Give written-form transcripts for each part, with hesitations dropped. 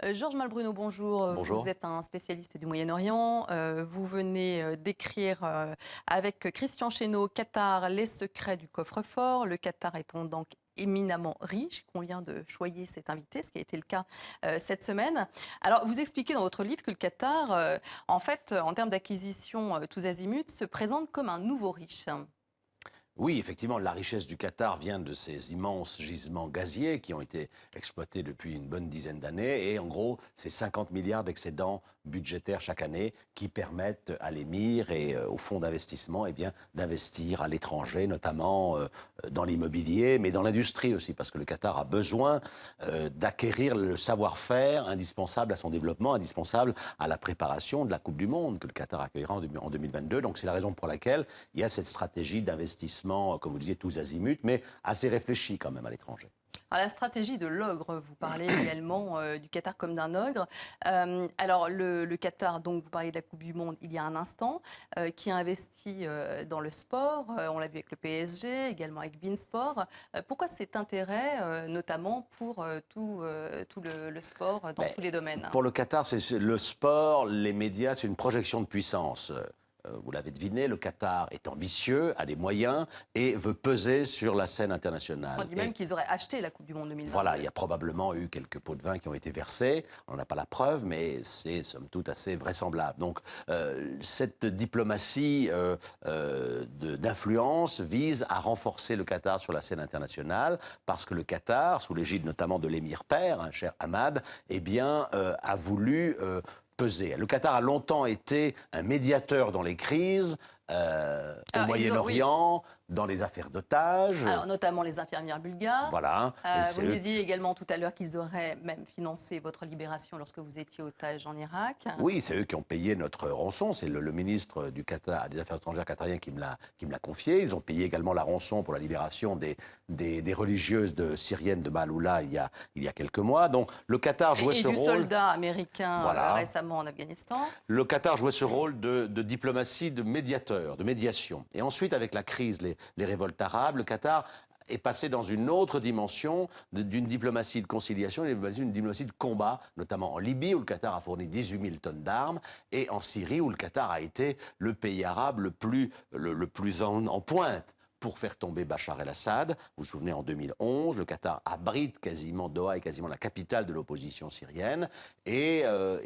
Georges Malbruno, bonjour. Bonjour. Vous êtes un spécialiste du Moyen-Orient. Vous venez d'écrire avec Christian Chesneau, Qatar, les secrets du coffre-fort. Le Qatar étant donc éminemment riche, qu'on vient de choyer cet invité, ce qui a été le cas cette semaine. Alors, vous expliquez dans votre livre que le Qatar, en fait, en termes d'acquisition tous azimuts, se présente comme un nouveau riche. Oui, effectivement, la richesse du Qatar vient de ces immenses gisements gaziers qui ont été exploités depuis une bonne dizaine d'années. Et en gros, c'est 50 milliards d'excédents budgétaires chaque année qui permettent à l'émir et aux fonds d'investissement d'investir à l'étranger, notamment dans l'immobilier, mais dans l'industrie aussi, parce que le Qatar a besoin d'acquérir le savoir-faire indispensable à son développement, indispensable à la préparation de la Coupe du Monde que le Qatar accueillera en 2022. Donc c'est la raison pour laquelle il y a cette stratégie d'investissement, comme vous disiez, tous azimuts, mais assez réfléchie quand même à l'étranger. Alors, la stratégie de l'ogre, vous parlez également du Qatar comme d'un ogre. Alors le Qatar, donc vous parliez de la Coupe du Monde il y a un instant, qui a investi dans le sport, on l'a vu avec le PSG, également avec Beansport. Pourquoi cet intérêt, notamment pour tout le sport dans Mais tous les domaines? pour le Qatar, c'est le sport, les médias, c'est une projection de puissance. Vous l'avez deviné, le Qatar est ambitieux, a les moyens et veut peser sur la scène internationale. On dit même qu'ils auraient acheté la Coupe du Monde 2022. Voilà, il y a probablement eu quelques pots de vin qui ont été versés. On n'a pas la preuve, mais c'est somme toute assez vraisemblable. Donc, cette diplomatie d'influence vise à renforcer le Qatar sur la scène internationale, parce que le Qatar, sous l'égide notamment de l'émir père, hein, cher Hamad, a voulu peser. Le Qatar a longtemps été un médiateur dans les crises, au Moyen-Orient, dans les affaires d'otages. Alors, notamment les infirmières bulgares. Voilà. Vous me disiez également tout à l'heure qu'ils auraient même financé votre libération lorsque vous étiez otage en Irak. Oui, c'est eux qui ont payé notre rançon. C'est le ministre du Qatar, des Affaires étrangères qatarien qui me l'a confié. Ils ont payé également la rançon pour la libération des religieuses syriennes de Maaloula il y a quelques mois. Donc le Qatar jouait ce rôle. Et du soldat américain récemment en Afghanistan. Le Qatar jouait ce rôle de diplomatie, de médiateur, de médiation. Et ensuite, avec la crise, les révoltes arabes, le Qatar est passé dans une autre dimension d'une diplomatie de conciliation, une diplomatie de combat, notamment en Libye, où le Qatar a fourni 18 000 tonnes d'armes, et en Syrie, où le Qatar a été le pays arabe le plus en pointe pour faire tomber Bachar el-Assad. Vous vous souvenez, en 2011, le Qatar abrite quasiment, Doha est quasiment la capitale de l'opposition syrienne. Et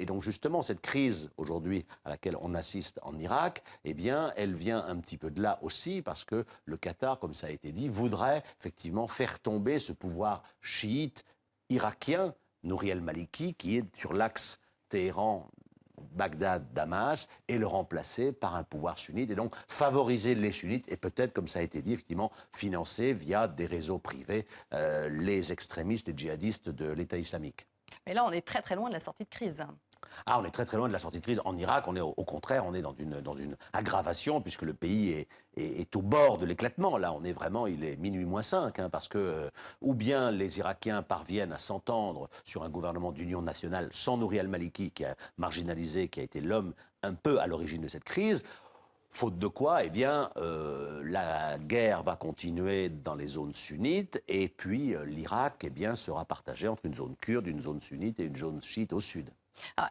donc justement, cette crise aujourd'hui à laquelle on assiste en Irak, eh bien, elle vient un petit peu de là aussi, parce que le Qatar, comme ça a été dit, voudrait effectivement faire tomber ce pouvoir chiite irakien, Nouri el-Maliki, qui est sur l'axe Téhéran, Bagdad, Damas, et le remplacer par un pouvoir sunnite, et donc favoriser les sunnites, et peut-être, comme ça a été dit, effectivement, financer via des réseaux privés les extrémistes, les djihadistes de l'État islamique. Mais là, on est très très loin de la sortie de crise. Ah, on est très très loin de la sortie de crise. En Irak, on est au contraire, on est dans une aggravation, puisque le pays est au bord de l'éclatement. Là, il est minuit moins 5, hein, parce que ou bien les Irakiens parviennent à s'entendre sur un gouvernement d'union nationale sans Nouri al-Maliki, qui a marginalisé, qui a été l'homme un peu à l'origine de cette crise. Faute de quoi, eh bien, la guerre va continuer dans les zones sunnites, et puis l'Irak, eh bien, sera partagé entre une zone kurde, une zone sunnite et une zone chiite au sud.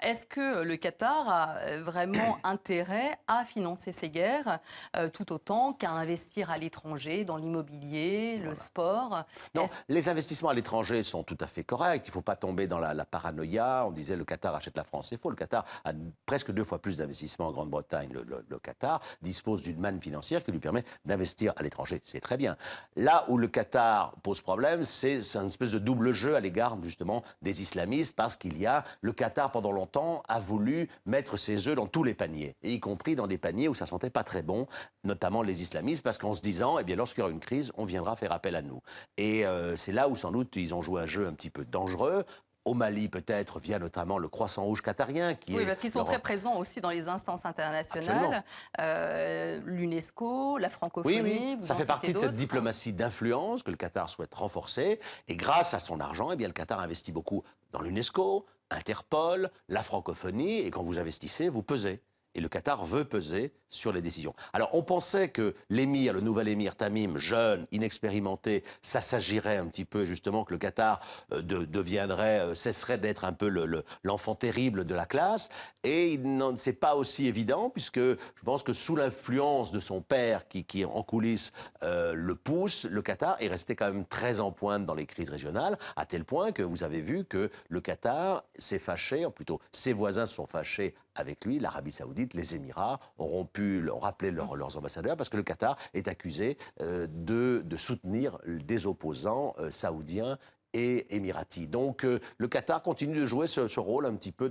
Est-ce que le Qatar a vraiment intérêt à financer ces guerres tout autant qu'à investir à l'étranger, dans l'immobilier, le sport? Non, les investissements à l'étranger sont tout à fait corrects. Il ne faut pas tomber dans la paranoïa. On disait le Qatar achète la France. C'est faux. Le Qatar a presque 2 fois plus d'investissements en Grande-Bretagne. Le Qatar dispose d'une manne financière qui lui permet d'investir à l'étranger. C'est très bien. Là où le Qatar pose problème, c'est une espèce de double jeu à l'égard justement des islamistes, parce le Qatar pendant longtemps a voulu mettre ses œufs dans tous les paniers, et y compris dans des paniers où ça sentait pas très bon, notamment les islamistes, parce qu'en se disant, eh bien, lorsqu'il y aura une crise, on viendra faire appel à nous. Et c'est là où sans doute ils ont joué un jeu un petit peu dangereux. Au Mali, peut-être, via notamment le Croissant Rouge qatarien. Oui, parce qu'ils sont très présents aussi dans les instances internationales, l'UNESCO, la francophonie. Oui, ça fait partie de cette diplomatie d'influence que le Qatar souhaite renforcer. Et grâce à son argent, eh bien, le Qatar investit beaucoup dans l'UNESCO, Interpol, la francophonie. Et quand vous investissez, vous pesez. Et le Qatar veut peser sur les décisions. Alors, on pensait que l'émir, le nouvel émir Tamim, jeune, inexpérimenté, ça s'agirait un petit peu justement que le Qatar cesserait d'être un peu l'enfant terrible de la classe. Et c'est pas aussi évident, puisque je pense que sous l'influence de son père, qui en coulisses le pousse, le Qatar est resté quand même très en pointe dans les crises régionales, à tel point que vous avez vu que le Qatar s'est fâché, ou plutôt ses voisins se sont fâchés avec lui, l'Arabie Saoudite, les Émirats ont rappelé leurs ambassadeurs parce que le Qatar est accusé de soutenir des opposants saoudiens et émiratis. Donc le Qatar continue de jouer ce rôle un petit peu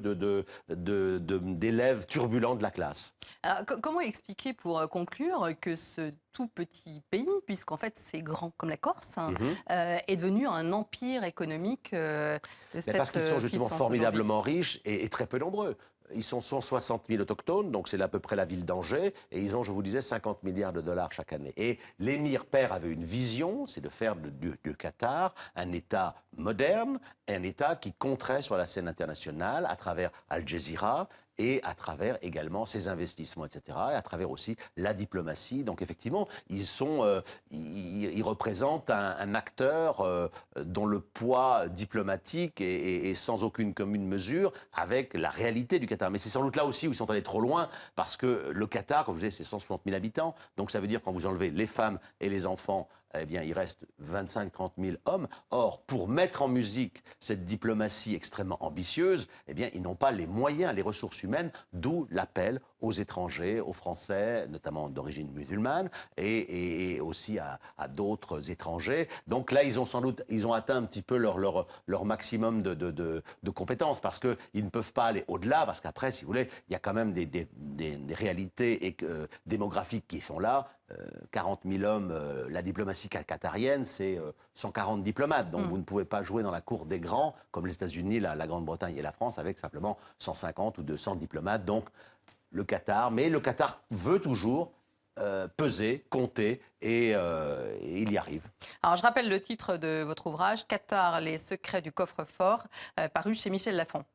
d'élève turbulent de la classe. Alors, comment expliquer, pour conclure, que ce tout petit pays, puisqu'en fait c'est grand comme la Corse, hein, est devenu un empire économique de cette Parce qu'ils sont justement puissance formidablement riches et très peu nombreux. Ils sont 160 000 autochtones, donc c'est à peu près la ville d'Angers, et ils ont, je vous disais, 50 milliards de dollars chaque année. Et l'émir père avait une vision, c'est de faire du Qatar un État moderne, un État qui compterait sur la scène internationale à travers Al Jazeera et à travers également ses investissements, etc., et à travers aussi la diplomatie. Donc effectivement, ils représentent un acteur dont le poids diplomatique est sans aucune commune mesure avec la réalité du Qatar. Mais c'est sans doute là aussi où ils sont allés trop loin, parce que le Qatar, comme je disais, c'est 160 000 habitants, donc ça veut dire quand vous enlevez les femmes et les enfants, eh bien, il reste 25-30 000 hommes. Or, pour mettre en musique cette diplomatie extrêmement ambitieuse, eh bien, ils n'ont pas les moyens, les ressources humaines, d'où l'appel aux étrangers, aux Français, notamment d'origine musulmane, et aussi à d'autres étrangers. Donc là, ils ont atteint un petit peu leur maximum de compétences, parce qu'ils ne peuvent pas aller au-delà, parce qu'après, si vous voulez, il y a quand même des réalités démographiques qui sont là. 40 000 hommes, la diplomatie qatarienne, c'est 140 diplomates. Donc vous ne pouvez pas jouer dans la cour des grands, comme les États-Unis, la Grande-Bretagne et la France, avec simplement 150 ou 200 diplomates. Donc le Qatar, mais le Qatar veut toujours peser, compter, et il y arrive. Alors, je rappelle le titre de votre ouvrage, Qatar, les secrets du coffre-fort, paru chez Michel Lafon.